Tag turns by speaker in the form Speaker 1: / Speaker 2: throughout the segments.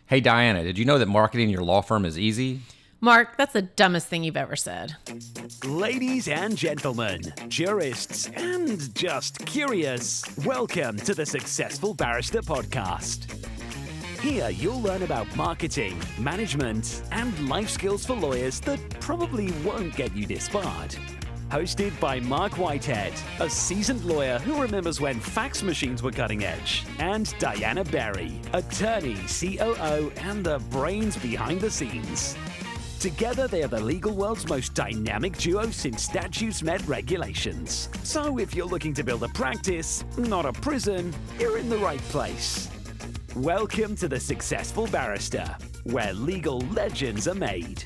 Speaker 1: Hey, Diana, did you know that marketing your law firm is easy?
Speaker 2: Mark, that's the dumbest thing you've ever said.
Speaker 3: Ladies and gentlemen, jurists and just curious, welcome to the Successful Barrister Podcast. Here you'll learn about marketing, management, and life skills for lawyers that probably won't get you disbarred. Hosted by Marc Whitehead, a seasoned lawyer who remembers when fax machines were cutting edge, and Diana Berry, attorney, COO, and the brains behind the scenes. Together, they are the legal world's most dynamic duo since statutes met regulations. So if you're looking to build a practice, not a prison, you're in the right place. Welcome to the Successful Barrister, where legal legends are made.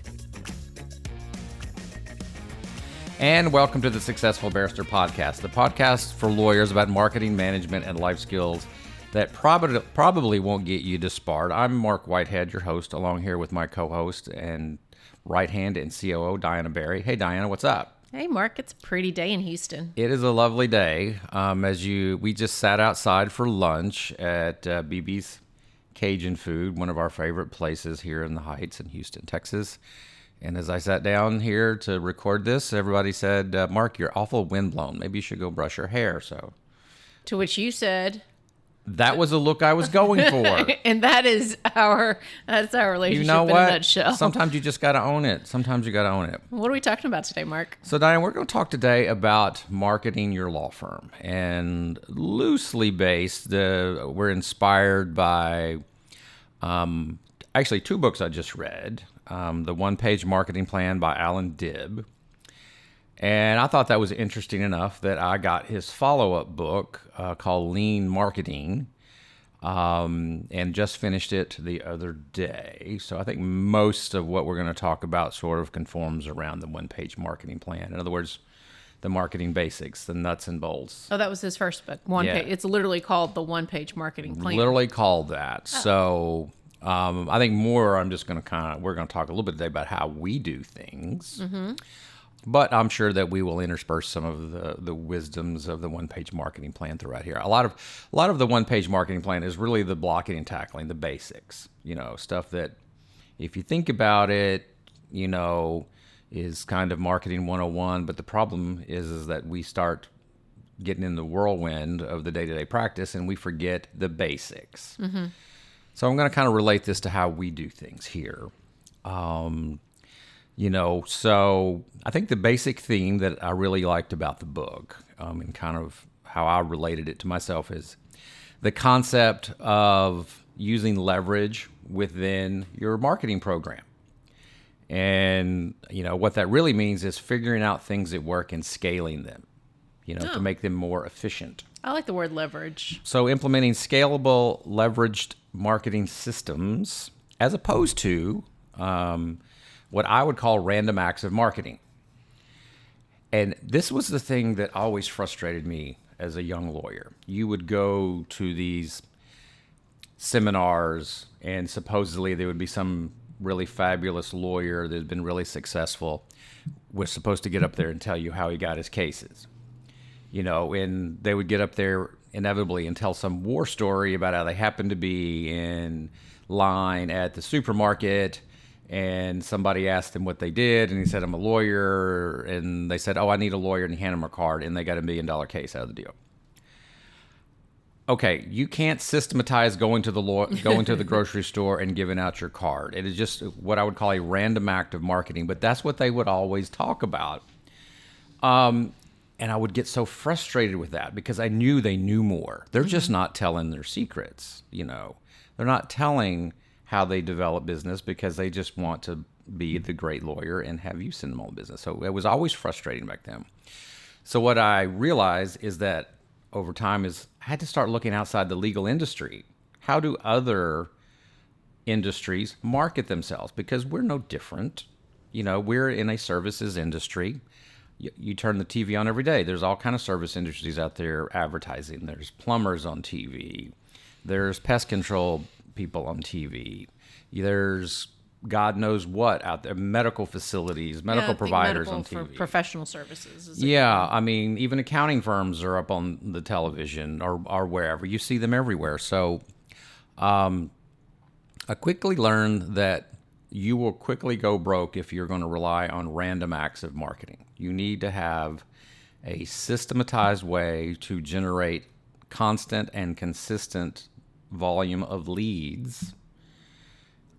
Speaker 1: And welcome to the Successful Barrister Podcast, the podcast for lawyers about marketing, management, and life skills that probably won't get you disbarred. I'm Marc Whitehead, your host, along here with my co-host and right hand and COO, Diana Berry. Hey, Diana, what's up?
Speaker 2: Hey, Mark, it's a pretty day in Houston.
Speaker 1: It is a lovely day. We just sat outside for lunch at BB's Cajun Food, one of our favorite places here in the Heights in Houston, Texas. And as I sat down here to record this, everybody said, Mark, you're awful windblown. Maybe you should go brush your hair. So,
Speaker 2: to which you said,
Speaker 1: that was a look I was going for.
Speaker 2: And that's our relationship
Speaker 1: in a
Speaker 2: nutshell.
Speaker 1: Sometimes you just got to own it.
Speaker 2: What are we talking about today, Mark?
Speaker 1: So, Diane, we're going to talk today about marketing your law firm. And loosely based, we're inspired by actually two books I just read. The one-page marketing plan by Allan Dib. And I thought that was interesting enough that I got his follow-up book called Lean Marketing and just finished it the other day. So I think most of what we're going to talk about sort of conforms around the one-page marketing plan. In other words, the marketing basics, the nuts and bolts.
Speaker 2: Oh, that was his first book. Page. It's literally called the one-page marketing plan.
Speaker 1: Literally called that. Oh. So I think more we're going to talk a little bit today about how we do things. Mm-hmm. But I'm sure that we will intersperse some of the wisdoms of the one-page marketing plan throughout here. A lot of the one-page marketing plan is really the blocking and tackling, the basics, stuff that if you think about it, is kind of marketing 101. But the problem is that we start getting in the whirlwind of the day-to-day practice and we forget the basics. Mm-hmm. So I'm going to kind of relate this to how we do things here. So I think the basic theme that I really liked about the book and kind of how I related it to myself is the concept of using leverage within your marketing program. And, what that really means is figuring out things that work and scaling them, to make them more efficient.
Speaker 2: I like the word leverage.
Speaker 1: So implementing scalable, leveraged marketing systems as opposed to what I would call random acts of marketing. And this was the thing that always frustrated me as a young lawyer. You would go to these seminars and supposedly there would be some really fabulous lawyer that had been really successful was supposed to get up there and tell you how he got his cases. And they would get up there inevitably and tell some war story about how they happened to be in line at the supermarket and somebody asked him what they did and he said, I'm a lawyer. And they said, oh, I need a lawyer. And he handed him a card and they got $1 million case out of the deal. Okay, you can't systematize going to the grocery store and giving out your card. It is just what I would call a random act of marketing, but that's what they would always talk about. And I would get so frustrated with that because I knew they knew more. They're just not telling their secrets, They're not telling how they develop business because they just want to be the great lawyer and have you send them all the business. So it was always frustrating back then. So what I realized is that over time is I had to start looking outside the legal industry. How do other industries market themselves? Because we're no different. We're in a services industry. You turn the TV on every day. There's all kind of service industries out there advertising. There's plumbers on TV. There's pest control people on TV. There's God knows what out there, medical facilities, medical providers on TV.
Speaker 2: For professional services.
Speaker 1: I mean, even accounting firms are up on the television or wherever. You see them everywhere. So I quickly learned that you will quickly go broke if you're going to rely on random acts of marketing. You need to have a systematized way to generate constant and consistent volume of leads,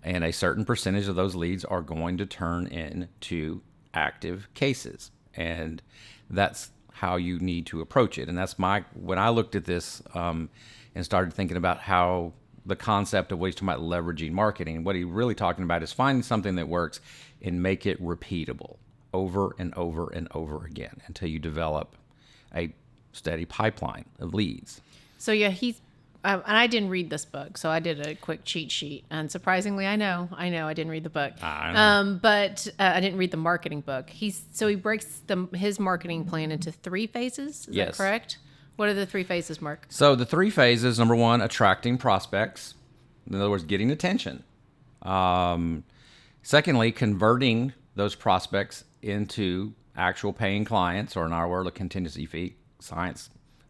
Speaker 1: and a certain percentage of those leads are going to turn into active cases, and that's how you need to approach it. And that's when I looked at this and started thinking about how the concept of what he's talking about leveraging marketing, what he's really talking about is finding something that works and make it repeatable over and over and over again until you develop a steady pipeline of leads.
Speaker 2: So yeah, and I didn't read this book, so I did a quick cheat sheet. And surprisingly, I know I didn't read the book. But I didn't read the marketing book. He breaks his marketing plan into 3 phases. Is that correct? What are the 3 phases, Mark?
Speaker 1: So the 3 phases: number 1, attracting prospects. In other words, getting attention. Secondly, converting those prospects into actual paying clients, or in our world, a contingency fee.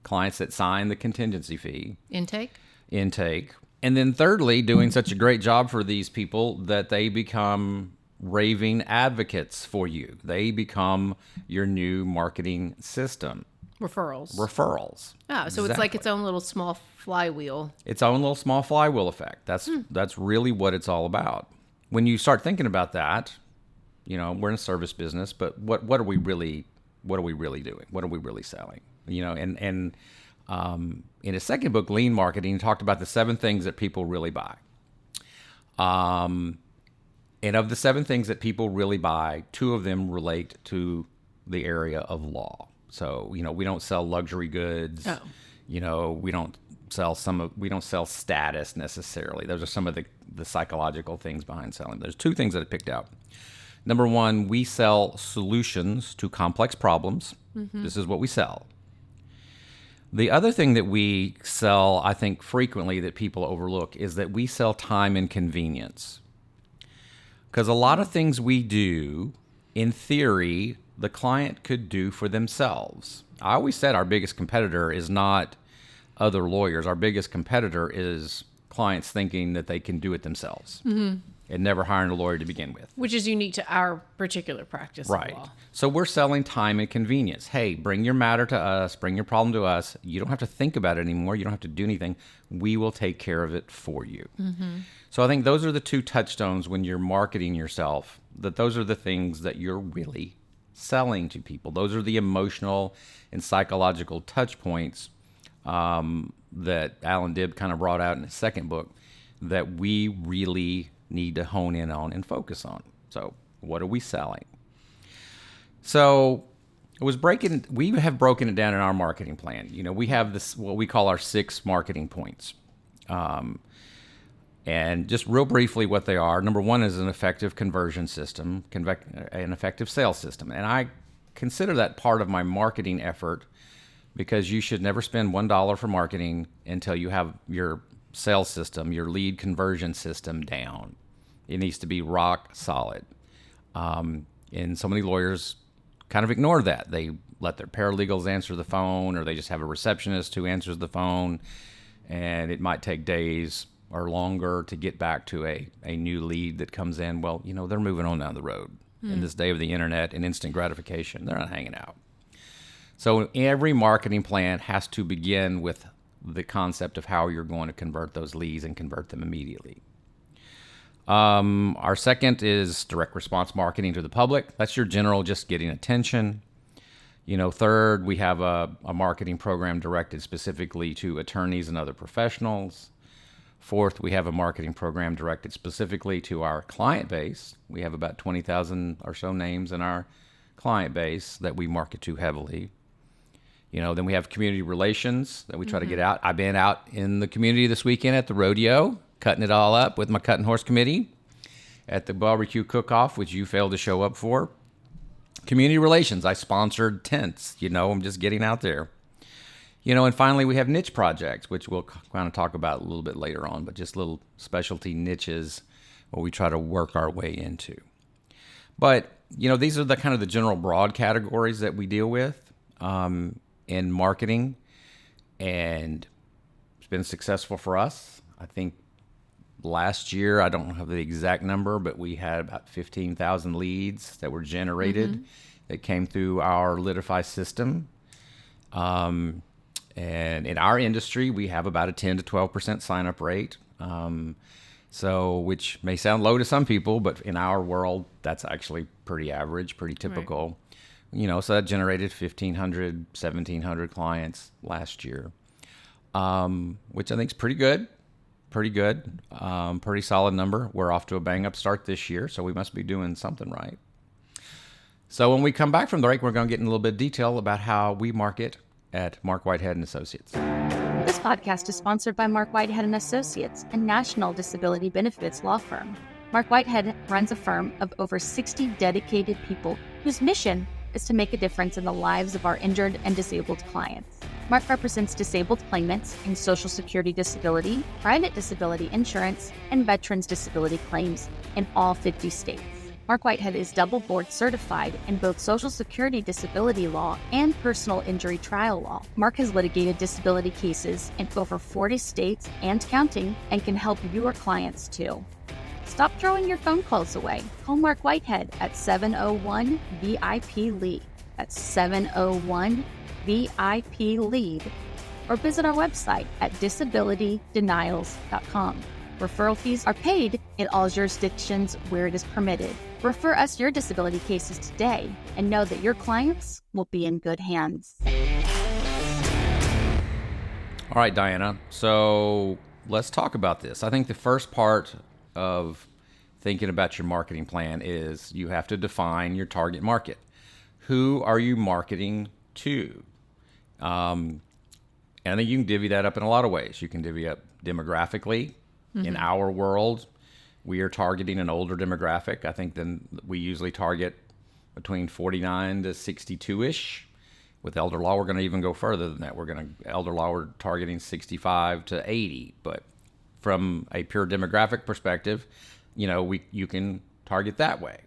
Speaker 1: Clients that sign the contingency fee. Intake. And then thirdly, doing such a great job for these people that they become raving advocates for you. They become your new marketing system.
Speaker 2: Referrals.
Speaker 1: Oh,
Speaker 2: so It's like its own little small flywheel.
Speaker 1: Its own little small flywheel effect. That's really what it's all about. When you start thinking about that, we're in a service business, but what are we really doing? What are we really selling? And in his second book, Lean Marketing, he talked about the 7 things that people really buy. And of the 7 things that people really buy, 2 of them relate to the area of law. So, we don't sell luxury goods. Oh. We don't sell status necessarily. Those are some of the psychological things behind selling. There's 2 things that I picked out. Number 1, we sell solutions to complex problems. Mm-hmm. This is what we sell. The other thing that we sell, I think frequently that people overlook, is that we sell time and convenience. Because a lot of things we do, in theory, the client could do for themselves. I always said our biggest competitor is not other lawyers. Our biggest competitor is clients thinking that they can do it themselves. Mm-hmm. And never hiring a lawyer to begin with.
Speaker 2: Which is unique to our particular practice of law.
Speaker 1: So we're selling time and convenience. Hey, bring your matter to us, bring your problem to us. You don't have to think about it anymore. You don't have to do anything. We will take care of it for you. Mm-hmm. So I think those are the 2 touchstones when you're marketing yourself, that those are the things that you're really selling to people. Those are the emotional and psychological touch points that Allan Dib kind of brought out in his second book that we really need to hone in on and focus on. So what are we selling? So we have broken it down in our marketing plan. We have this, what we call our 6 marketing points. And just real briefly what they are. Number 1 is an effective conversion system, an effective sales system. And I consider that part of my marketing effort because you should never spend $1 for marketing until you have your sales system, your lead conversion system down. It needs to be rock solid. And so many lawyers kind of ignore that. They let their paralegals answer the phone, or they just have a receptionist who answers the phone, and it might take days or longer to get back to a new lead that comes in. Well, they're moving on down the road. In this day of the internet and instant gratification, they're not hanging out. So every marketing plan has to begin with the concept of how you're going to convert those leads and convert them immediately. Our second is direct response marketing to the public. That's your general just getting attention. Third, we have a marketing program directed specifically to attorneys and other professionals. Fourth, we have a marketing program directed specifically to our client base. We have about 20,000 or so names in our client base that we market to heavily. Then we have community relations that we try to get out. I've been out in the community this weekend at the rodeo, cutting it all up with my cutting horse committee at the barbecue cook-off, which you failed to show up for. Community relations, I sponsored tents. I'm just getting out there. And finally, we have niche projects, which we'll kind of talk about a little bit later on, but just little specialty niches where we try to work our way into. But, these are the kind of the general broad categories that we deal with in marketing, and it's been successful for us. I think last year, I don't have the exact number, but we had about 15,000 leads that were generated that came through our Litify system. And in our industry, we have about a 10 to 12% sign-up rate. So, which may sound low to some people, but in our world, that's actually pretty average, pretty typical. Right. So that generated 1,500, 1,700 clients last year, which I think is pretty good. Pretty solid number. We're off to a bang-up start this year, so we must be doing something right. So when we come back from the break, we're going to get in a little bit of detail about how we market at Marc Whitehead Associates.
Speaker 4: This podcast is sponsored by Marc Whitehead Associates, a national disability benefits law firm. Marc Whitehead runs a firm of over 60 dedicated people whose mission is to make a difference in the lives of our injured and disabled clients. Marc represents disabled claimants in Social Security disability, private disability insurance, and veterans disability claims in all 50 states. Marc Whitehead is double board certified in both Social Security disability law and personal injury trial law. Marc has litigated disability cases in over 40 states and counting and can help your clients too. Stop throwing your phone calls away. Call Marc Whitehead at 701-VIP-LEAD. That's 701-VIP-LEAD. Or visit our website at disabilitydenials.com. Referral fees are paid in all jurisdictions where it is permitted. Refer us your disability cases today and know that your clients will be in good hands.
Speaker 1: All right, Diana. So let's talk about this. I think the first part of thinking about your marketing plan is you have to define your target market. Who are you marketing to? And I think you can divvy that up in a lot of ways. You can divvy up demographically. In our world, we are targeting an older demographic. I think then we usually target between 49 to 62-ish. With elder law, we're going to even go further than that. Elder law, we're targeting 65 to 80. But from a pure demographic perspective, you can target that way.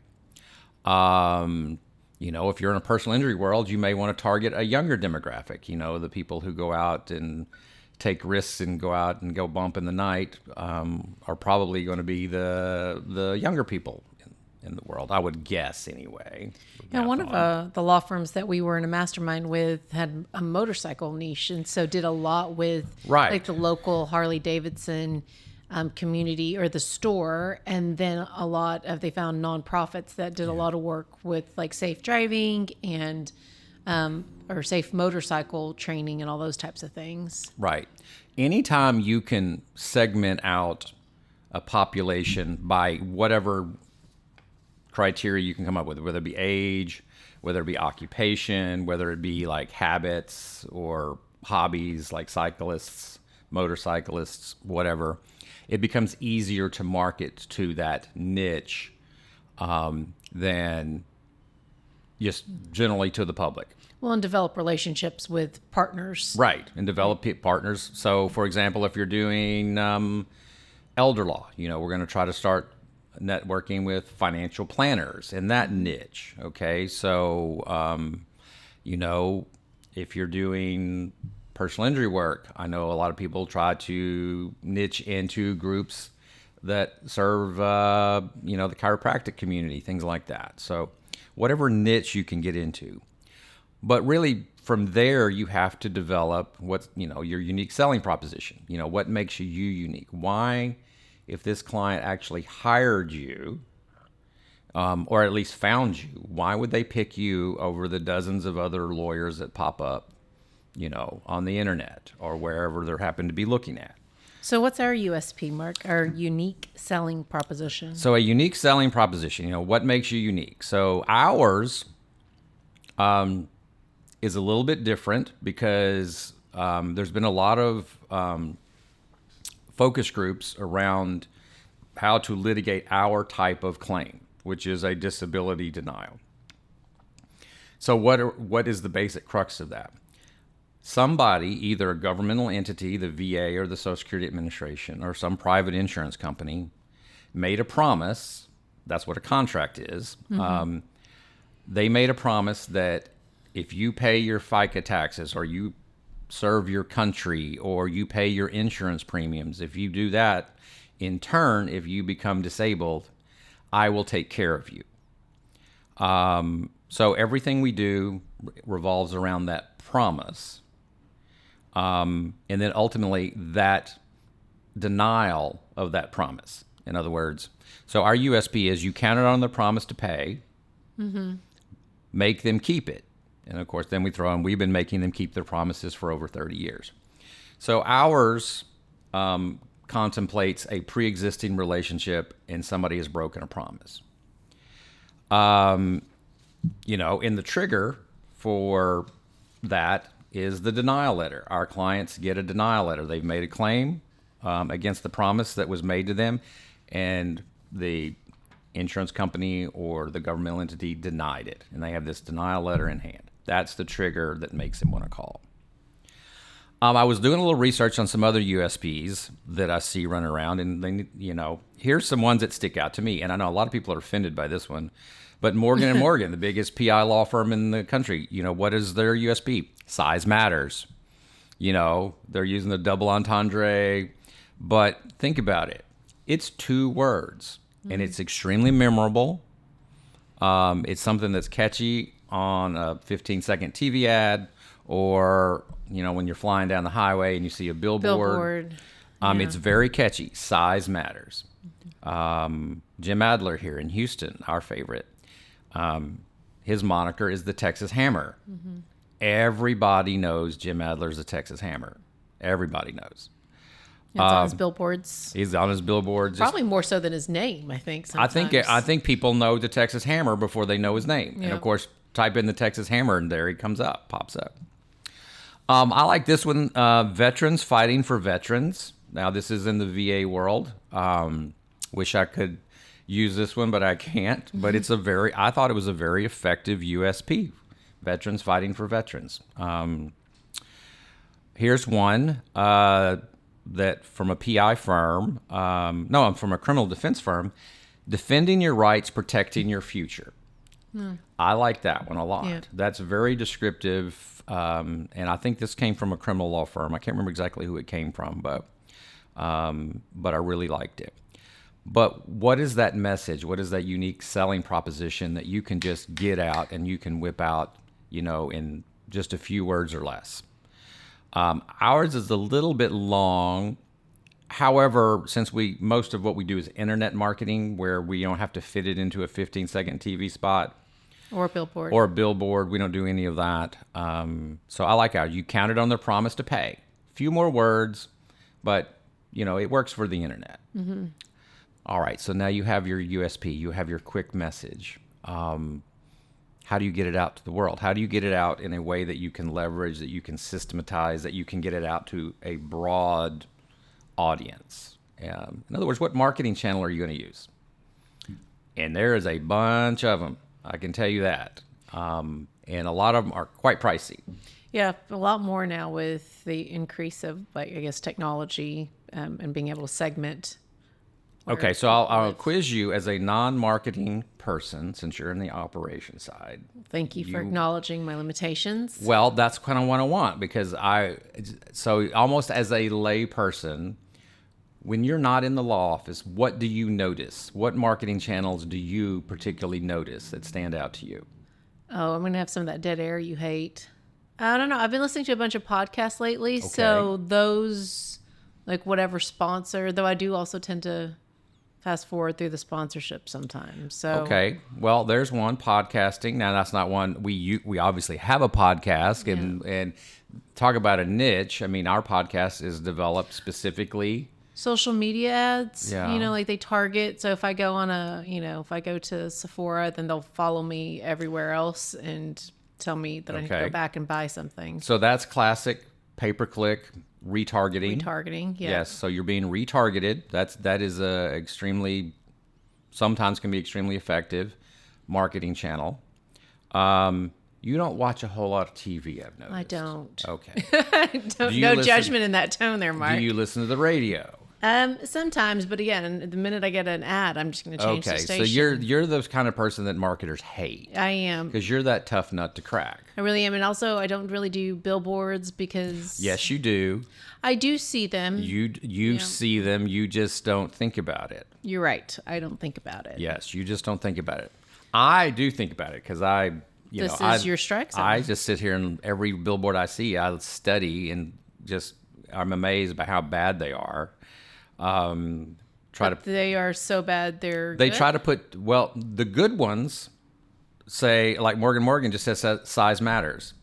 Speaker 1: If you're in a personal injury world, you may want to target a younger demographic. The people who go out and take risks and go out and go bump in the night are probably going to be the younger people in the world, I would guess anyway.
Speaker 2: Yeah, one of the law firms that we were in a mastermind with had a motorcycle niche, and so did a lot with like the local Harley Davidson community or the store, and then they found nonprofits that did a lot of work with like safe driving and or safe motorcycle training and all those types of things. Right.
Speaker 1: Anytime you can segment out a population by whatever criteria you can come up with, whether it be age, whether it be occupation, whether it be like habits or hobbies like cyclists, motorcyclists, whatever, it becomes easier to market to that niche than just generally to the public.
Speaker 2: Well, and develop relationships with partners.
Speaker 1: Right, and develop partners. So, for example, if you're doing elder law, we're going to try to start networking with financial planners in that niche. Okay, so, if you're doing personal injury work, I know a lot of people try to niche into groups that serve, the chiropractic community, things like that. So, whatever niche you can get into. But really, from there, you have to develop what's, your unique selling proposition. What makes you unique? Why, if this client actually hired you, or at least found you, why would they pick you over the dozens of other lawyers that pop up, on the internet or wherever they happen to be looking at?
Speaker 2: So what's our USP, Mark? Our unique selling proposition?
Speaker 1: So a unique selling proposition, what makes you unique? So ours is a little bit different because there's been a lot of focus groups around how to litigate our type of claim, which is a disability denial. So what is the basic crux of that? Somebody, either a governmental entity, the VA or the Social Security Administration, or some private insurance company, made a promise. That's what a contract is. Mm-hmm. They made a promise that if you pay your FICA taxes, or you serve your country, or you pay your insurance premiums, if you do that, In turn, if you become disabled, I will take care of you. So everything we do revolves around that promise. And then ultimately that denial of that promise. In other words, so our USP is you counted on the promise to pay, make them keep it. And of course, then we throw in, we've been making them keep their promises for over 30 years. So ours contemplates a pre-existing relationship and somebody has broken a promise. You know, in the trigger for that is the denial letter. Our clients get a denial letter. They've made a claim against the promise that was made to them, and the insurance company or the governmental entity denied it, and they have this denial letter in hand. That's the trigger that makes them want to call. I was doing a little research on some other USPs that I see running around, and they, you know, here's some ones that stick out to me. And I know a lot of people are offended by this one, but Morgan and Morgan, the biggest PI law firm in the country, you know, what is their USP? Size matters. You know, they're using the double entendre, but think about it. It's 2 words, and it's extremely memorable. It's something that's catchy on a 15-second TV ad, or, you know, when you're flying down the highway and you see a billboard. It's very catchy. Size matters. Jim Adler here in Houston, our favorite, his moniker is the Texas Hammer. Everybody knows Jim Adler's the Texas Hammer. Everybody knows.
Speaker 2: It's on his billboards.
Speaker 1: He's on his billboards.
Speaker 2: Probably more so than his name, I think. Sometimes.
Speaker 1: I think people know the Texas Hammer before they know his name.
Speaker 2: Yep.
Speaker 1: And of course, type in the Texas Hammer, and there he comes up, pops up. I like this one, Veterans Fighting for Veterans. Now, this is in the VA world. Wish I could use this one, but I can't. But it's I thought it was a very effective USP. Veterans Fighting for Veterans. Here's one that from a PI firm, from a criminal defense firm, defending your rights, protecting your future. I like that one a lot. Yeah. That's very descriptive, and I think this came from a criminal law firm. I can't remember exactly who it came from, but I really liked it. But what is that message? What is that unique selling proposition that you can just get out and you can whip out, you know, in just a few words or less? Ours is a little bit long. However, since most of what we do is internet marketing, where we don't have to fit it into a 15-second TV spot
Speaker 2: or a billboard,
Speaker 1: we don't do any of that. So I like how you counted on their promise to pay. Few more words, but you know it works for the internet. All right, so now you have your USP, you have your quick message. How do you get it out to the world? How do you get it out in a way that you can leverage, that you can systematize, that you can get it out to a broad audience? In other words, what marketing channel are you going to use? And there is a bunch of them, I can tell you that. And a lot of them are quite pricey.
Speaker 2: Yeah, a lot more now with the increase of, technology and being able to segment.
Speaker 1: Okay, so I'll quiz you as a non-marketing person, since you're in the operation side.
Speaker 2: Thank you for acknowledging my limitations.
Speaker 1: Well, that's kind of what I want, because so almost as a lay person, when you're not in the law office, what do you notice? What marketing channels do you particularly notice that stand out to you?
Speaker 2: Oh, I'm going to have some of that dead air you hate. I don't know. I've been listening to a bunch of podcasts lately, so those, whatever sponsor, though I do also tend to fast forward through the sponsorship sometimes. So
Speaker 1: okay, well, there's one, podcasting. Now that's not one we obviously have a podcast and talk about a niche. I mean, our podcast is developed specifically.
Speaker 2: Social media ads, they target. So if I go on if I go to Sephora, then they'll follow me everywhere else and tell me that I need to go back and buy something.
Speaker 1: So that's classic pay-per-click retargeting.
Speaker 2: Yeah.
Speaker 1: Yes, so you're being retargeted. That is sometimes can be extremely effective marketing channel. You don't watch a whole lot of TV, I've noticed.
Speaker 2: I don't.
Speaker 1: Okay.
Speaker 2: No judgment in that tone there, Mark.
Speaker 1: Do you listen to the radio?
Speaker 2: Sometimes, but again, the minute I get an ad, I'm just going to change the station.
Speaker 1: So you're the kind of person that marketers hate.
Speaker 2: I am.
Speaker 1: Because you're that tough nut to crack.
Speaker 2: I really am. And also, I don't really do billboards because...
Speaker 1: Yes, you do.
Speaker 2: I do see them.
Speaker 1: You see them. You just don't think about it.
Speaker 2: You're right. I don't think about it.
Speaker 1: Yes, you just don't think about it. I do think about it because
Speaker 2: This is your strike zone.
Speaker 1: I just sit here and every billboard I see, I study and I'm amazed by how bad they are.
Speaker 2: They are so bad they
Speaker 1: good? Try to put, the good ones say, like Morgan just says size matters.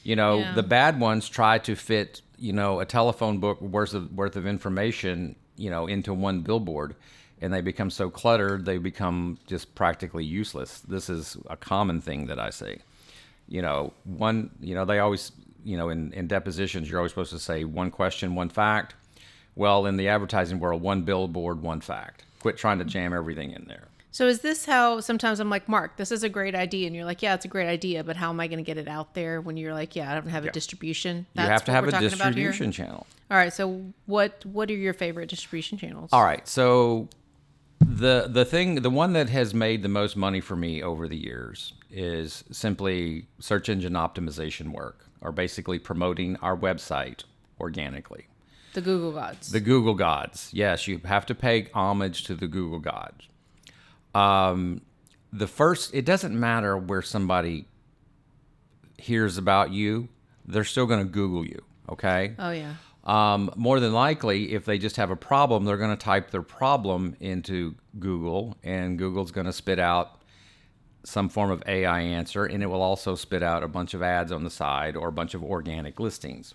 Speaker 1: The bad ones try to fit, a telephone book worth of information, into one billboard, and they become so cluttered, they become just practically useless. This is a common thing that I see. They always, in depositions, you're always supposed to say one question, one fact. Well, in the advertising world, one billboard, one fact. Quit trying to jam everything in there.
Speaker 2: So is this how sometimes I'm like, Mark, this is a great idea. And you're like, yeah, it's a great idea, but how am I going to get it out there when you're like, yeah, I don't have a distribution?
Speaker 1: You have to have a distribution channel.
Speaker 2: All right. So what are your favorite distribution channels?
Speaker 1: All right. So the one that has made the most money for me over the years is simply search engine optimization work, or basically promoting our website organically.
Speaker 2: The Google gods.
Speaker 1: The Google gods. Yes, you have to pay homage to the Google gods. It doesn't matter where somebody hears about you, they're still going to Google you, okay?
Speaker 2: Oh, yeah.
Speaker 1: More than likely, if they just have a problem, they're going to type their problem into Google, and Google's going to spit out some form of AI answer, and it will also spit out a bunch of ads on the side or a bunch of organic listings.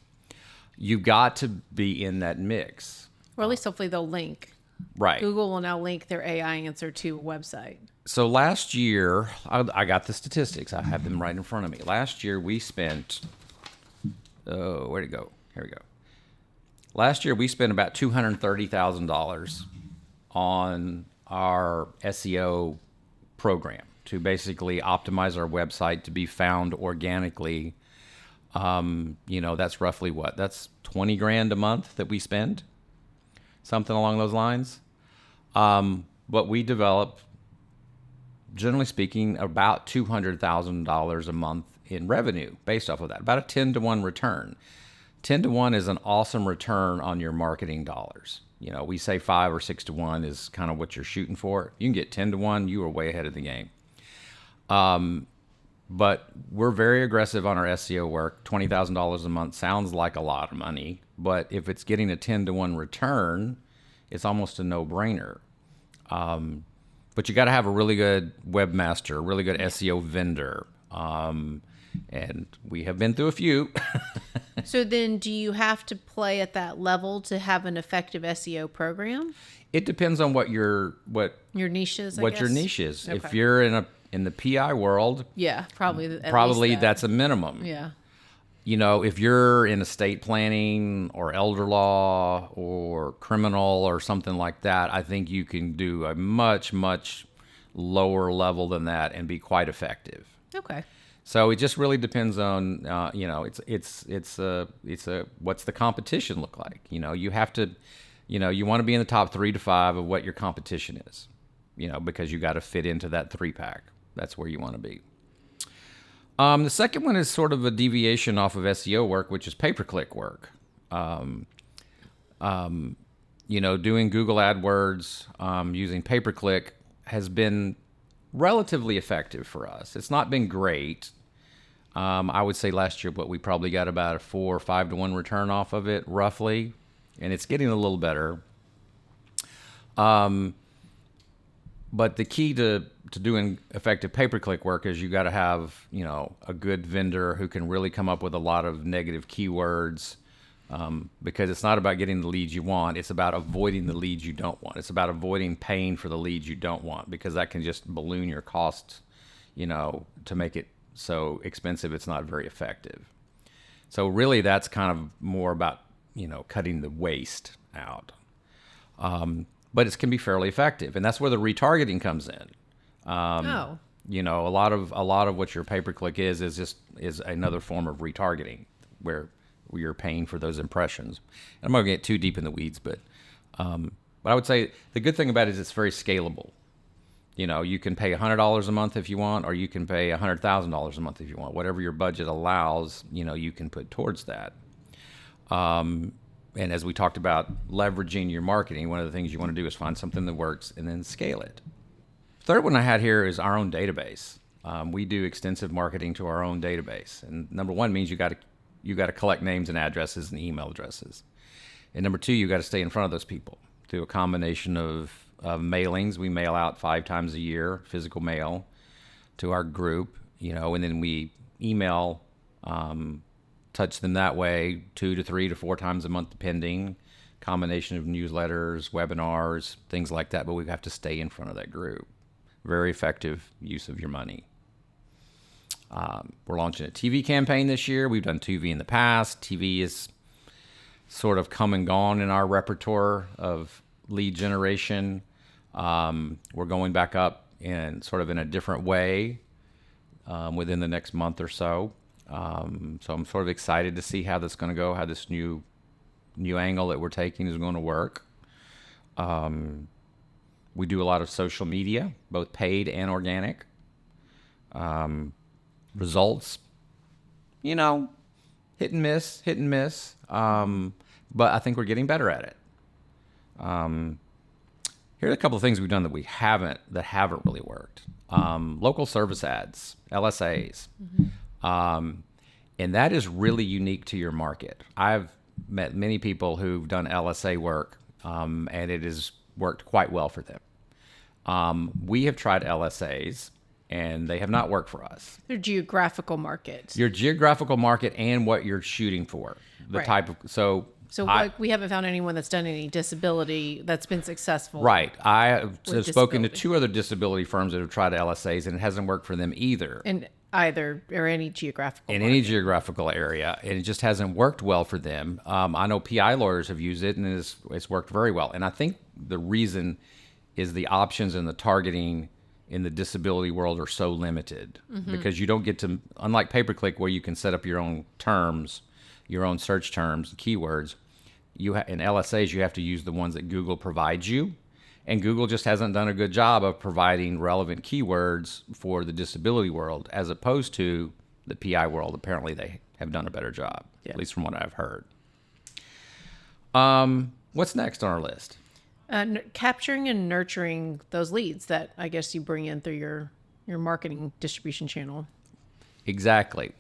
Speaker 1: You've got to be in that mix.
Speaker 2: Or at least hopefully they'll link.
Speaker 1: Right.
Speaker 2: Google will now link their AI answer to a website.
Speaker 1: So last year, I got the statistics. I have them right in front of me. Last year we spent, where'd it go? Here we go. Last year we spent about $230,000 on our SEO program to basically optimize our website to be found organically. That's roughly what? That's $20,000 a month that we spend, something along those lines. But we develop, generally speaking, about $200,000 a month in revenue based off of that, about a 10-to-1 return. 10-to-1 is an awesome return on your marketing dollars. We say 5 or 6 to 1 is kind of what you're shooting for. You can get 10-to-1, you are way ahead of the game. But we're very aggressive on our SEO work. $20,000 a month sounds like a lot of money, but if it's getting a 10-to-1 return, it's almost a no-brainer. But you got to have a really good webmaster, a really good SEO vendor, and we have been through a few.
Speaker 2: So then, do you have to play at that level to have an effective SEO program?
Speaker 1: It depends on what your
Speaker 2: niche is.
Speaker 1: Your niche is.
Speaker 2: Okay.
Speaker 1: If you're in the PI world,
Speaker 2: yeah, probably
Speaker 1: that's a minimum.
Speaker 2: Yeah.
Speaker 1: If you're in estate planning or elder law or criminal or something like that, I think you can do a much, much lower level than that and be quite effective.
Speaker 2: Okay.
Speaker 1: So it just really depends on, it's what's the competition look like? You have to, you want to be in the top 3 to 5 of what your competition is, because you got to fit into that 3-pack. That's where you want to be. The second one is sort of a deviation off of SEO work, which is pay-per-click work. Doing Google AdWords, using pay-per-click has been relatively effective for us. It's not been great. I would say last year, we probably got about a 4 or 5 to 1 return off of it, roughly, and it's getting a little better. But the key to doing effective pay-per-click work is you got to have, a good vendor who can really come up with a lot of negative keywords, because it's not about getting the leads you want. It's about avoiding the leads you don't want. It's about avoiding paying for the leads you don't want, because that can just balloon your costs, to make it so expensive it's not very effective. So really that's kind of more about, cutting the waste out. But it can be fairly effective, and that's where the retargeting comes in. A lot of what your pay-per-click is another form of retargeting, where you're paying for those impressions. And I'm not going to get too deep in the weeds, but But I would say the good thing about it is it's very scalable. You can pay $100 a month if you want, or you can pay $100,000 a month if you want. Whatever your budget allows, you can put towards that. And as we talked about leveraging your marketing, one of the things you want to do is find something that works and then scale it. Third one I had here is our own database. We do extensive marketing to our own database. And number one means you got to collect names and addresses and email addresses. And number two, you got to stay in front of those people through a combination of mailings. We mail out 5 times a year, physical mail to our group, and then we email, touch them that way 2 to 3 to 4 times a month, depending. Combination of newsletters, webinars, things like that, but we have to stay in front of that group. Very effective use of your money. We're launching a TV campaign this year. We've done TV in the past. TV is sort of come and gone in our repertoire of lead generation. We're going back up in a different way within the next month or so. So I'm sort of excited to see how that's going to go, how this new angle that we're taking is going to work. We do a lot of social media, both paid and organic. Results, hit and miss. But I think we're getting better at it. Here are a couple of things we've done that haven't really worked. Local service ads, LSAs. And that is really unique to your market. I've met many people who've done LSA work, and it has worked quite well for them. We have tried LSAs, and they have not worked for us.
Speaker 2: They're geographical markets.
Speaker 1: Your geographical market and what you're shooting for. The type of So
Speaker 2: we haven't found anyone that's done any disability that's been successful.
Speaker 1: Right. I have spoken to 2 other disability firms that have tried LSAs, and it hasn't worked for them either.
Speaker 2: In either or any geographical
Speaker 1: in any geographical area, and it just hasn't worked well for them. I know PI lawyers have used it, and it's worked very well. And I think the reason is the options and the targeting in the disability world are so limited because you don't get to, unlike pay-per-click where you can set up your own terms, your own search terms, keywords, in LSAs you have to use the ones that Google provides you, and Google just hasn't done a good job of providing relevant keywords for the disability world as opposed to the PI world. Apparently they have done a better job, at least from what I've heard. What's next on our list?
Speaker 2: Capturing and nurturing those leads that I guess you bring in through your marketing distribution channel.
Speaker 1: Exactly.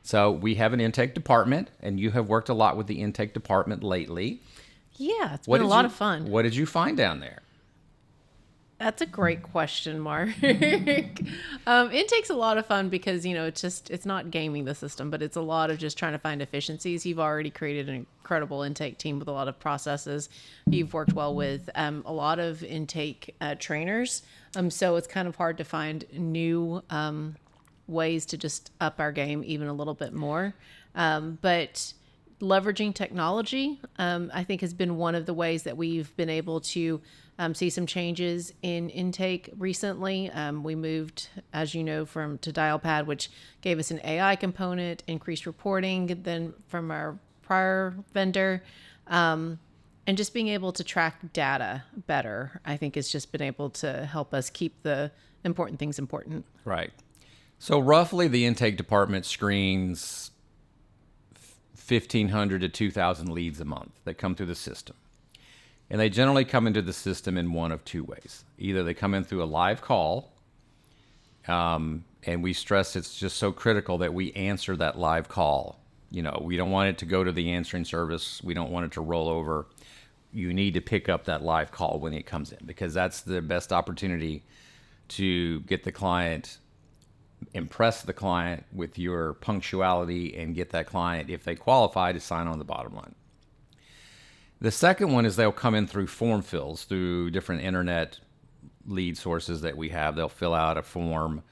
Speaker 1: So we have an intake department, and you have worked a lot with the intake department lately.
Speaker 2: Yeah, it's been a lot of fun.
Speaker 1: What did you find down there?
Speaker 2: That's a great question, Mark. Intake's a lot of fun because, it's not gaming the system, but it's a lot of just trying to find efficiencies. You've already created an incredible intake team with a lot of processes. You've worked well with a lot of intake trainers. So it's kind of hard to find new ways to just up our game even a little bit more. But leveraging technology, I think, has been one of the ways that we've been able to see some changes in intake recently. We moved, as you know, to Dialpad, which gave us an AI component, increased reporting than from our prior vendor. And just being able to track data better, I think, has just been able to help us keep the important things important.
Speaker 1: Right. So roughly the intake department screens 1,500 to 2,000 leads a month that come through the system. And they generally come into the system in one of 2 ways. Either they come in through a live call, and we stress it's just so critical that we answer that live call. We don't want it to go to the answering service. We don't want it to roll over. You need to pick up that live call when it comes in because that's the best opportunity to get the client, impress the client with your punctuality and get that client, if they qualify, to sign on the bottom line. The second one is they'll come in through form fills, through different internet lead sources that we have. They'll fill out a form.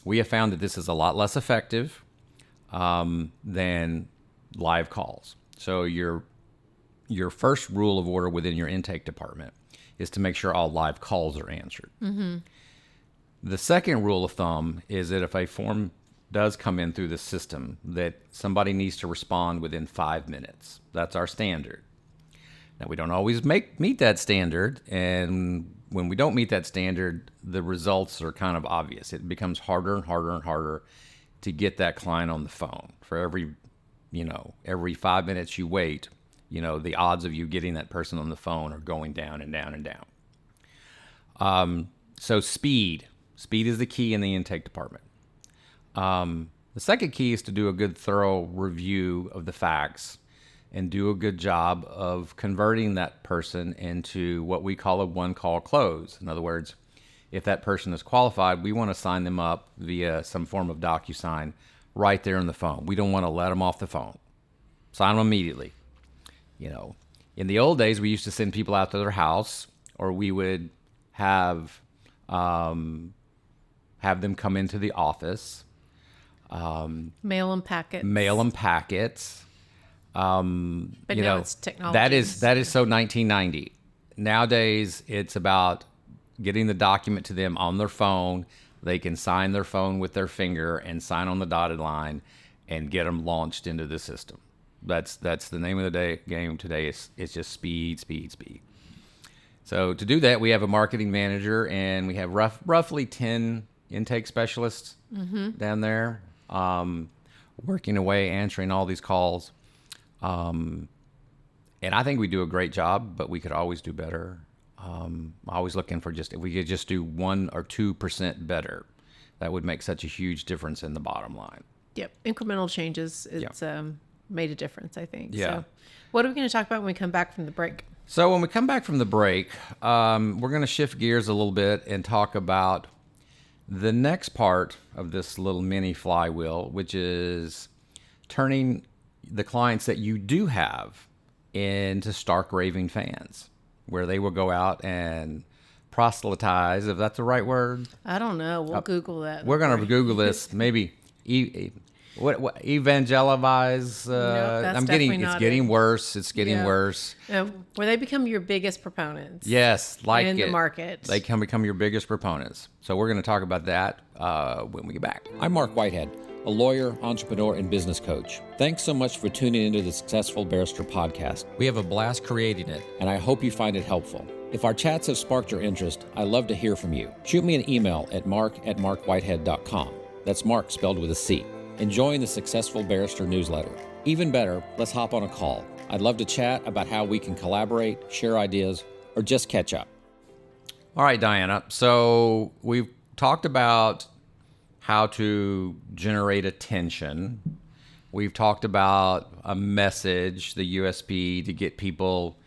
Speaker 1: We have found that this is a lot less effective than live calls. So your first rule of order within your intake department is to make sure all live calls are answered. Mm-hmm. The second rule of thumb is that if a form does come in through the system, that somebody needs to respond within 5 minutes. That's our standard. Now, we don't always meet that standard, and when we don't meet that standard, the results are kind of obvious. It becomes harder and harder and harder to get that client on the phone. For every 5 minutes you wait, the odds of you getting that person on the phone are going down and down and down. So speed is the key in the intake department. The second key is to do a good, thorough review of the facts and do a good job of converting that person into what we call a one-call close. In other words, if that person is qualified, we want to sign them up via some form of DocuSign right there on the phone. We don't want to let them off the phone. Sign them immediately. In the old days, we used to send people out to their house, or we would have them come into the office.
Speaker 2: Mail them packets.
Speaker 1: But
Speaker 2: now it's technology.
Speaker 1: That is so 1990. Nowadays, it's about getting the document to them on their phone. They can sign their phone with their finger and sign on the dotted line and get them launched into the system. That's the name of the game today. It's just speed. So to do that, we have a marketing manager, and we have roughly 10 intake specialists down there, working away, answering all these calls. And I think we do a great job, but we could always do better. Always looking for if we could just do 1 or 2% better, that would make such a huge difference in the bottom line.
Speaker 2: Yep. Incremental changes. It's made a difference, I think.
Speaker 1: Yeah.
Speaker 2: So what are we going to talk about when we come back from the break?
Speaker 1: So when we come back from the break, we're going to shift gears a little bit and talk about the next part of this little mini flywheel, which is turning the clients that you do have into stark raving fans, where they will go out and proselytize, if that's the right word.
Speaker 2: I don't know. We'll Google that.
Speaker 1: We're going to Google this. Maybe what evangelize?
Speaker 2: That's
Speaker 1: it's getting worse. It's getting worse.
Speaker 2: Where they become your biggest proponents.
Speaker 1: Yes,
Speaker 2: in the market.
Speaker 1: They can become your biggest proponents. So we're going to talk about that when we get back. I'm Marc Whitehead, a lawyer, entrepreneur, and business coach. Thanks so much for tuning into the Successful Barrister Podcast. We have a blast creating it, and I hope you find it helpful. If our chats have sparked your interest, I'd love to hear from you. Shoot me an email at marc@marcwhitehead.com. That's Marc spelled with a C. Enjoying the Successful Barrister newsletter. Even better, let's hop on a call. I'd love to chat about how we can collaborate, share ideas, or just catch up. All right, Diana. So we've talked about how to generate attention. We've talked about a message, the USP, to get people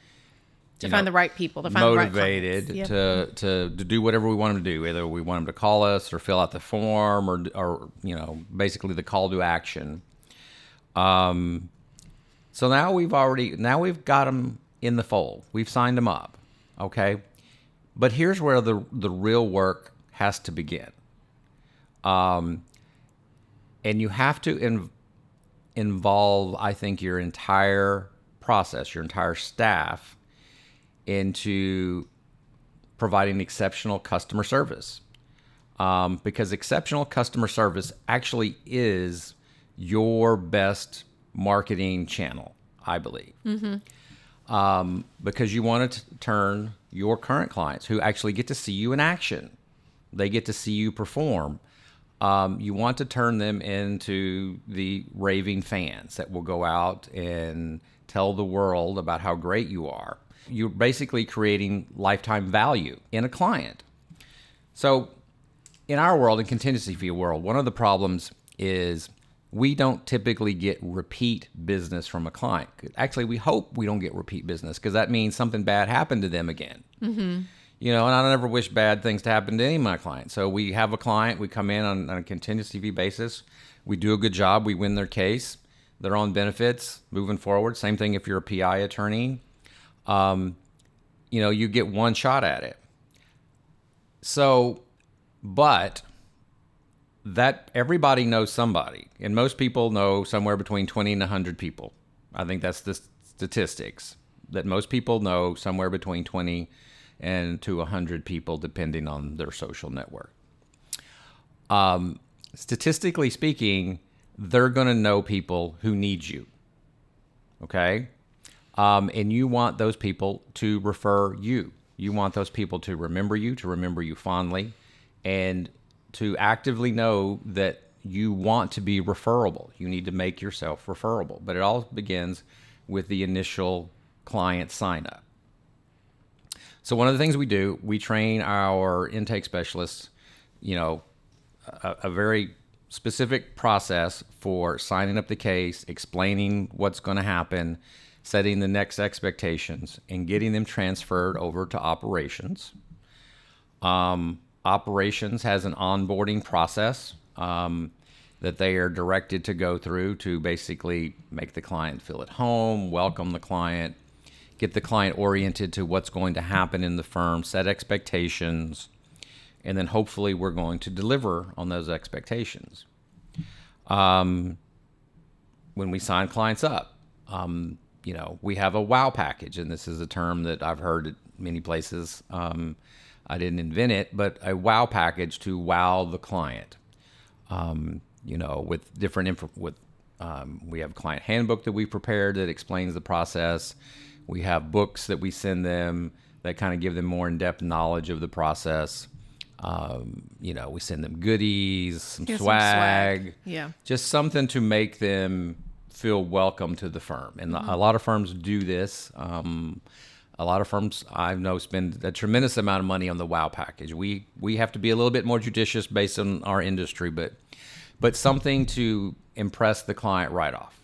Speaker 2: to find the right people, to find
Speaker 1: motivated
Speaker 2: the right clients.
Speaker 1: to do whatever we want them to do. Either we want them to call us or fill out the form or basically the call to action. So now we've got them in the fold. We've signed them up. Okay. But here's where the real work has to begin. And you have to involve, I think, your entire process, your entire staff, into providing exceptional customer service. Because exceptional customer service actually is your best marketing channel, I believe. Because you want to turn your current clients, who actually get to see you in action, they get to see you perform. You want to turn them into the raving fans that will go out and tell the world about how great you are. You're basically creating lifetime value in a client. So in our world, in contingency fee world, one of the problems is we don't typically get repeat business from a client. Actually, we hope we don't get repeat business, because that means something bad happened to them again. And I never wish bad things to happen to any of my clients. So we have a client, we come in on a contingency fee basis, we do a good job, we win their case, they're on benefits moving forward. Same thing if you're a PI attorney. You get one shot at it. So, but that everybody knows somebody, and most people know somewhere between 20 and 100 people. I think that's the statistics, that most people know somewhere between 20 and to 100 people, depending on their social network. Statistically speaking, they're going to know people who need you. Okay? And you want those people to refer you. You want those people to remember you fondly, and to actively know that you want to be referable. You need to make yourself referable. But it all begins with the initial client sign up. So one of the things we do, we train our intake specialists, a very specific process for signing up the case, explaining what's going to happen, setting the next expectations, and getting them transferred over to operations. Operations has an onboarding process that they are directed to go through to basically make the client feel at home, welcome the client, get the client oriented to what's going to happen in the firm, set expectations, and then hopefully we're going to deliver on those expectations. When we sign clients up, we have a wow package, and this is a term that I've heard at many places. I didn't invent it, but a wow package to wow the client. With different we have a client handbook that we prepared that explains the process. We have books that we send them that kind of give them more in-depth knowledge of the process. We send them goodies, some swag.
Speaker 2: Yeah.
Speaker 1: Just something to make them feel welcome to the firm. And a lot of firms do this. A lot of firms I know spend a tremendous amount of money on the wow package. We have to be a little bit more judicious based on our industry, but something to impress the client right off.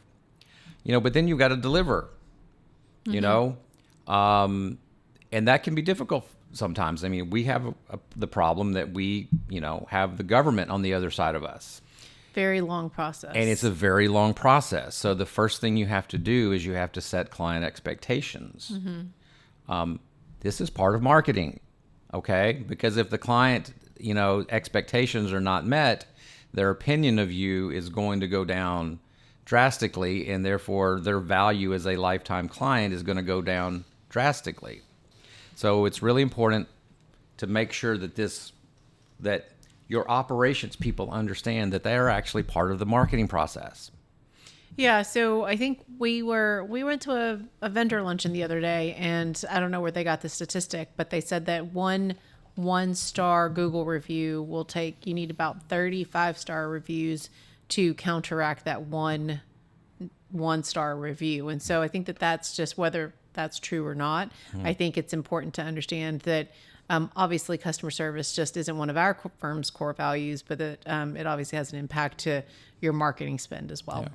Speaker 1: But then you've got to deliver, and that can be difficult sometimes. I mean, we have the problem that we, have the government on the other side of us.
Speaker 2: Very long process.
Speaker 1: And it's a very long process. So the first thing you have to do is you have to set client expectations. This is part of marketing, okay? Because if the client, expectations are not met, their opinion of you is going to go down drastically, and therefore their value as a lifetime client is going to go down drastically. So it's really important to make sure that your operations people understand that they are actually part of the marketing process.
Speaker 2: Yeah, so I think we went to a vendor luncheon the other day, and I don't know where they got the statistic, but they said that one-star Google review you need about 30 5-star reviews to counteract that one-star review. And so I think that's just whether that's true or not. I think it's important to understand that obviously customer service just isn't one of our firm's core values, but that it obviously has an impact to your marketing spend as well.
Speaker 1: Yeah.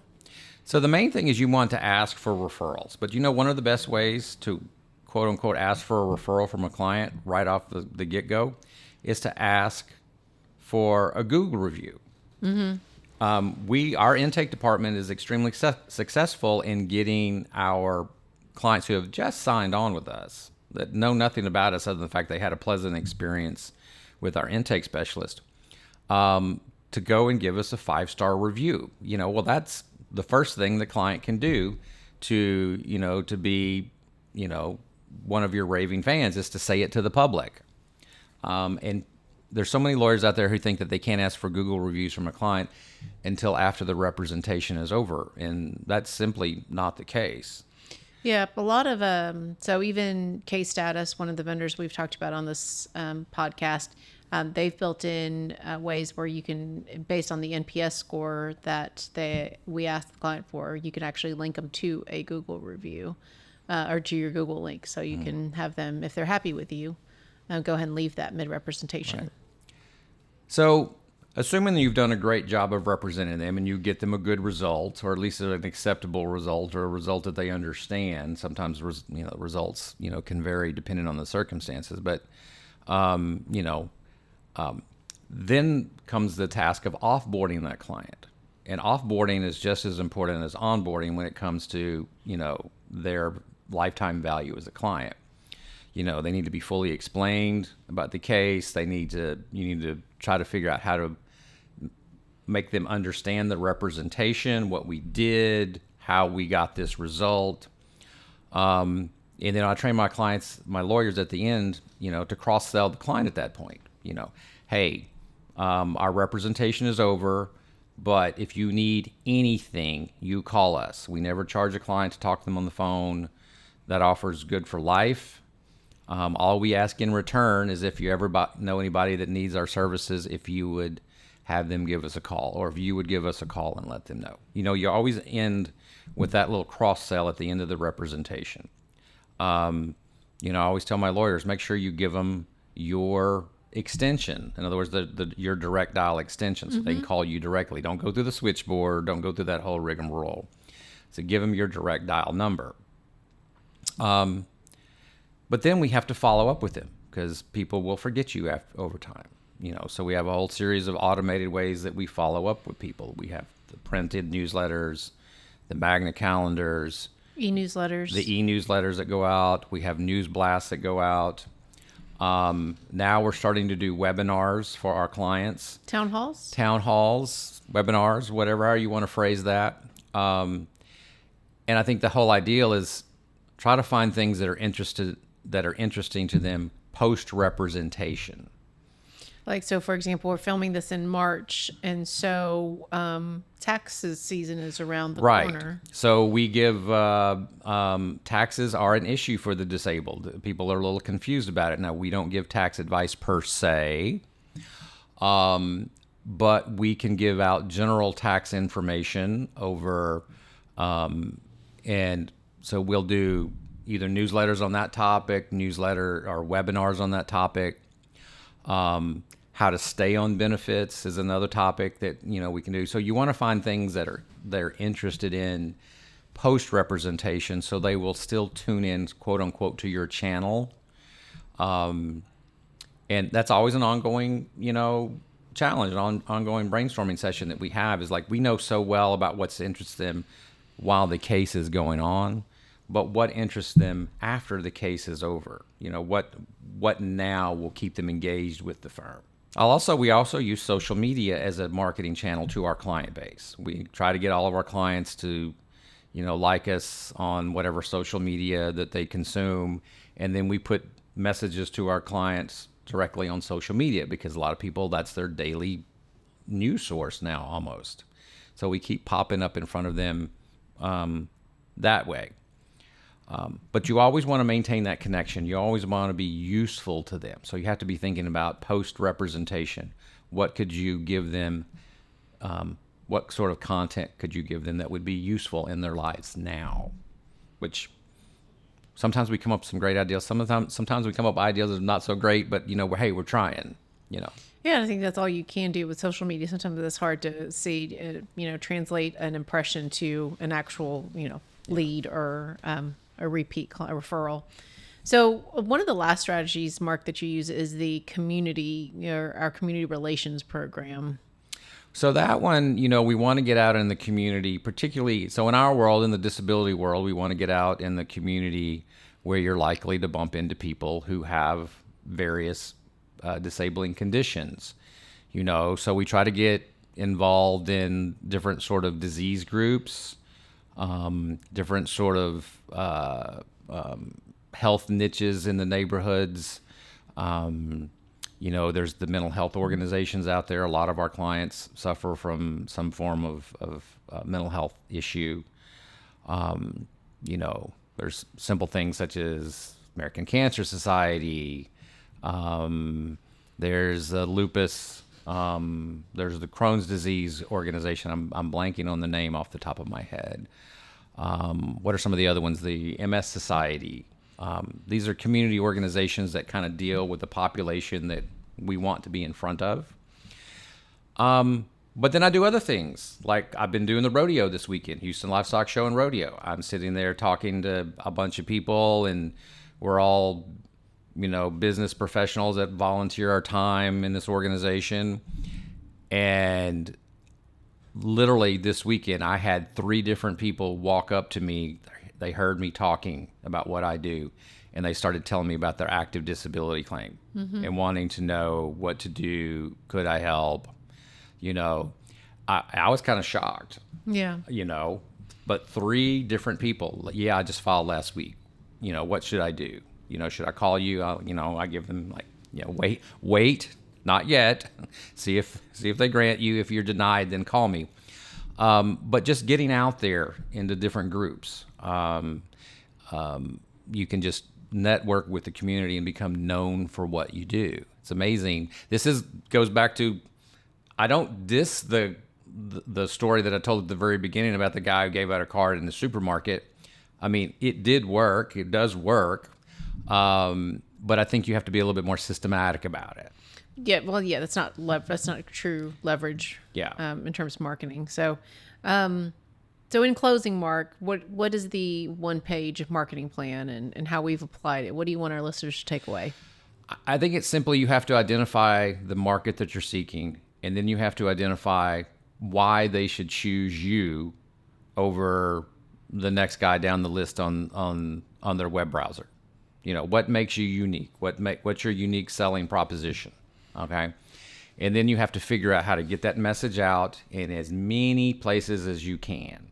Speaker 1: So the main thing is you want to ask for referrals. But one of the best ways to quote unquote ask for a referral from a client right off the get-go is to ask for a Google review. Our intake department is extremely successful in getting our clients who have just signed on with us, that know nothing about us other than the fact they had a pleasant experience with our intake specialist, to go and give us a 5-star review. That's the first thing the client can do to be, one of your raving fans, is to say it to the public. And there's so many lawyers out there who think that they can't ask for Google reviews from a client until after the representation is over. And that's simply not the case.
Speaker 2: Yeah, a lot of, so even Case Status, one of the vendors we've talked about on this podcast, they've built in ways where you can, based on the NPS score that we ask the client for, you can actually link them to a Google review or to your Google link. So you can have them, if they're happy with you, go ahead and leave that mid-representation.
Speaker 1: Right. So assuming that you've done a great job of representing them and you get them a good result, or at least an acceptable result, or a result that they understand. Sometimes results can vary depending on the circumstances, but then comes the task of offboarding that client. And offboarding is just as important as onboarding when it comes to their lifetime value as a client. They need to be fully explained about the case. You need to try to figure out how to make them understand the representation, what we did, how we got this result. And then I train my clients, my lawyers at the end, to cross-sell the client at that point. Hey, our representation is over, but if you need anything, you call us. We never charge a client to talk to them on the phone. That offer is good for life. All we ask in return is if you ever know anybody that needs our services, if you would have them give us a call, or if you would give us a call and let them know. You always end with that little cross-sell at the end of the representation. I always tell my lawyers, make sure you give them your extension. In other words, your direct dial extension, so they can call you directly. Don't go through the switchboard. Don't go through that whole rigmarole. So give them your direct dial number. But then we have to follow up with them because people will forget you over time. So we have a whole series of automated ways that we follow up with people. We have the printed newsletters, the magnet calendars,
Speaker 2: e-newsletters,
Speaker 1: the e-newsletters that go out. We have news blasts that go out. Now we're starting to do webinars for our clients.
Speaker 2: Town halls,
Speaker 1: webinars, whatever you want to phrase that. And I think the whole ideal is try to find things that are interesting to them post-representation.
Speaker 2: Like, so for example, we're filming this in March, and so taxes season is around the corner.
Speaker 1: So we give taxes are an issue for the disabled. People are a little confused about it. Now, we don't give tax advice per se, but we can give out general tax information over, and so we'll do either newsletters on that topic, or webinars on that topic. How to stay on benefits is another topic that we can do. So you want to find things that they're interested in post-representation, so they will still tune in, quote unquote, to your channel. And that's always an ongoing, challenge, an ongoing brainstorming session that we have. Is like, we know so well about what's interests them while the case is going on, but what interests them after the case is over? What now will keep them engaged with the firm? We also use social media as a marketing channel to our client base. We try to get all of our clients to, like us on whatever social media that they consume, and then we put messages to our clients directly on social media because a lot of people, that's their daily news source now almost. So we keep popping up in front of them that way. But you always want to maintain that connection. You always want to be useful to them. So you have to be thinking about post-representation. What could you give them? What sort of content could you give them that would be useful in their lives now? Which sometimes we come up with some great ideas. Sometimes we come up with ideas that are not so great, but hey, we're trying.
Speaker 2: Yeah, I think that's all you can do with social media. Sometimes it's hard to see, translate an impression to an actual, lead or a repeat referral. So one of the last strategies, Mark, that you use is the community, our community relations program.
Speaker 1: So that one, we want to get out in the community, particularly, so in our world, in the disability world, we want to get out in the community where you're likely to bump into people who have various disabling conditions, so we try to get involved in different sort of disease groups, different sort of health niches in the neighborhoods. There's the mental health organizations out there. A lot of our clients suffer from some form of mental health issue. There's simple things such as American Cancer Society. There's lupus. There's the Crohn's disease organization. I'm blanking on the name off the top of my head. What are some of the other ones? The MS Society. These are community organizations that kind of deal with the population that we want to be in front of. But then I do other things. Like I've been doing the rodeo this weekend, Houston Livestock Show and Rodeo. I'm sitting there talking to a bunch of people, and we're all, business professionals that volunteer our time in this organization. And literally this weekend, I had 3 different people walk up to me. They heard me talking about what I do, and they started telling me about their active disability claim and wanting to know what to do. Could I help? I was kind of shocked.
Speaker 2: Yeah.
Speaker 1: But 3 different people. Yeah, I just filed last week. What should I do? Should I call you? I give them wait, not yet. See if they grant you. If you're denied, then call me. But just getting out there into different groups, you can just network with the community and become known for what you do. It's amazing. Goes back to, I don't diss the story that I told at the very beginning about the guy who gave out a card in the supermarket. I mean, it did work. It does work. But I think you have to be a little bit more systematic about it.
Speaker 2: Yeah, well, yeah, that's not true leverage.
Speaker 1: Yeah.
Speaker 2: In terms of marketing. So, so in closing, Marc, what is the one-page marketing plan and how we've applied it? What do you want our listeners to take away?
Speaker 1: I think it's simply you have to identify the market that you're seeking, and then you have to identify why they should choose you over the next guy down the list on their web browser. You know, what makes you unique? What's your unique selling proposition? Okay. And then you have to figure out how to get that message out in as many places as you can,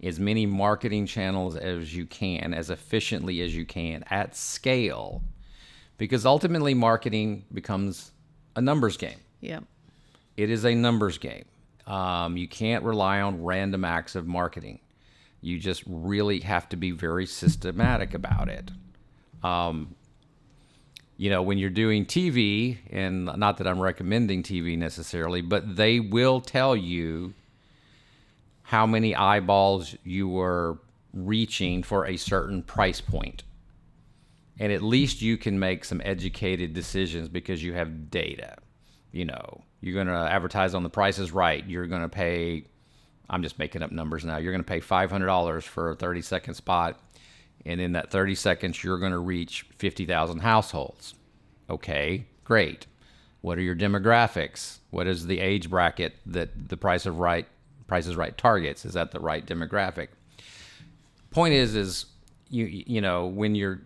Speaker 1: as many marketing channels as you can, as efficiently as you can, at scale, because ultimately marketing becomes a numbers game.
Speaker 2: Yeah.
Speaker 1: It is a numbers game. You can't rely on random acts of marketing. You just really have to be very systematic about it. You know, when you're doing TV, and not that I'm recommending TV necessarily, but they will tell you how many eyeballs you were reaching for a certain price point. And at least you can make some educated decisions because you have data. You know, you're going to advertise on The Price is Right. You're going to pay, I'm just making up numbers now, you're going to pay $500 for a 30-second spot. And in that 30 seconds, you're going to reach 50,000 households. Okay, great. What are your demographics? What is the age bracket that the Price is Right targets? Is that the right demographic? Point is you know, when you're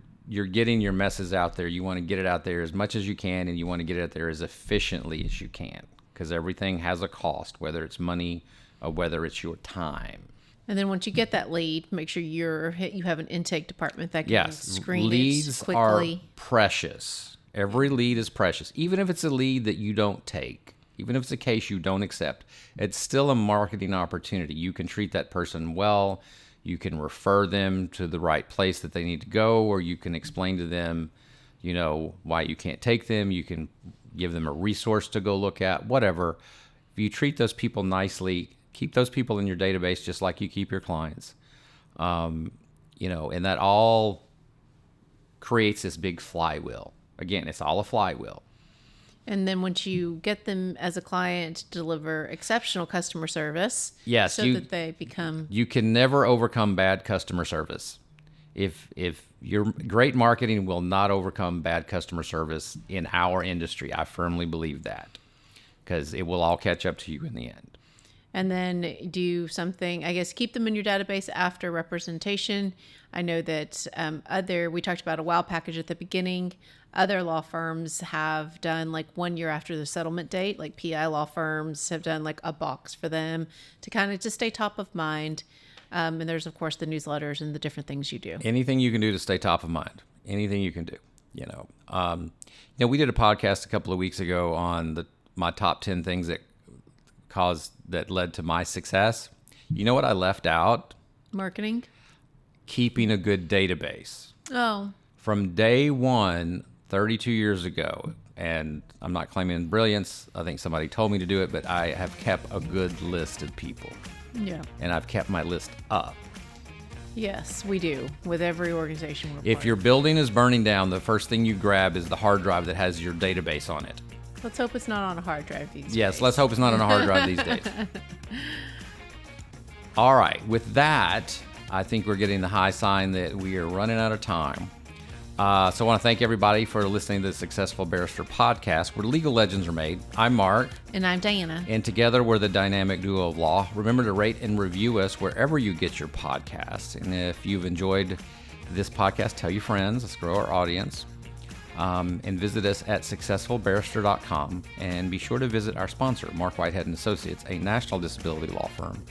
Speaker 1: getting your message out there, you want to get it out there as much as you can, and you want to get it out there as efficiently as you can, because everything has a cost, whether it's money or whether it's your time.
Speaker 2: And then once you get that lead, make sure you have an intake department that can screen
Speaker 1: leads
Speaker 2: it quickly.
Speaker 1: Are precious. Every lead is precious. Even if it's a lead that you don't take, even if it's a case you don't accept, it's still a marketing opportunity. You can treat that person well. You can refer them to the right place that they need to go, or you can explain to them, you know, why you can't take them. You can give them a resource to go look at, whatever. If you treat those people nicely, keep those people in your database just like you keep your clients. You know, and that all creates this big flywheel. Again, it's all a flywheel.
Speaker 2: And then once you get them as a client to deliver exceptional customer service,
Speaker 1: yes,
Speaker 2: that they become...
Speaker 1: You can never overcome bad customer service. If your great marketing will not overcome bad customer service in our industry, I firmly believe that, because it will all catch up to you in the end.
Speaker 2: And then do something, I guess, keep them in your database after representation. I know that we talked about a WOW package at the beginning. Other law firms have done like 1 year after the settlement date, like PI law firms have done like a box for them to kind of just stay top of mind. And there's, of course, the newsletters and the different things you do. Anything
Speaker 1: you can do to stay top of mind. Anything you can do, you know. We did a podcast a couple of weeks ago on my top 10 things that led to my success. You know what I left out?
Speaker 2: Marketing.
Speaker 1: Keeping a good database.
Speaker 2: Oh.
Speaker 1: From day one, 32 years ago, and I'm not claiming brilliance. I think somebody told me to do it, but I have kept a good list of people.
Speaker 2: Yeah.
Speaker 1: And I've kept my list up.
Speaker 2: Yes, we do. With every organization we're
Speaker 1: If your building is burning down, the first thing you grab is the hard drive that has your database on it.
Speaker 2: Let's hope it's not on a hard drive these days.
Speaker 1: Yes, let's hope it's not on a hard drive these days. All right. With that, I think we're getting the high sign that we are running out of time. So I want to thank everybody for listening to the Successful Barrister Podcast, where legal legends are made. I'm Marc.
Speaker 2: And I'm Diana.
Speaker 1: And together we're the dynamic duo of law. Remember to rate and review us wherever you get your podcasts. And if you've enjoyed this podcast, tell your friends. Let's grow our audience. And visit us at successfulbarrister.com. And be sure to visit our sponsor, Marc Whitehead Associates, a national disability law firm,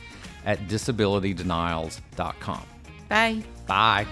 Speaker 1: at disabilitydenials.com.
Speaker 2: Bye.
Speaker 1: Bye.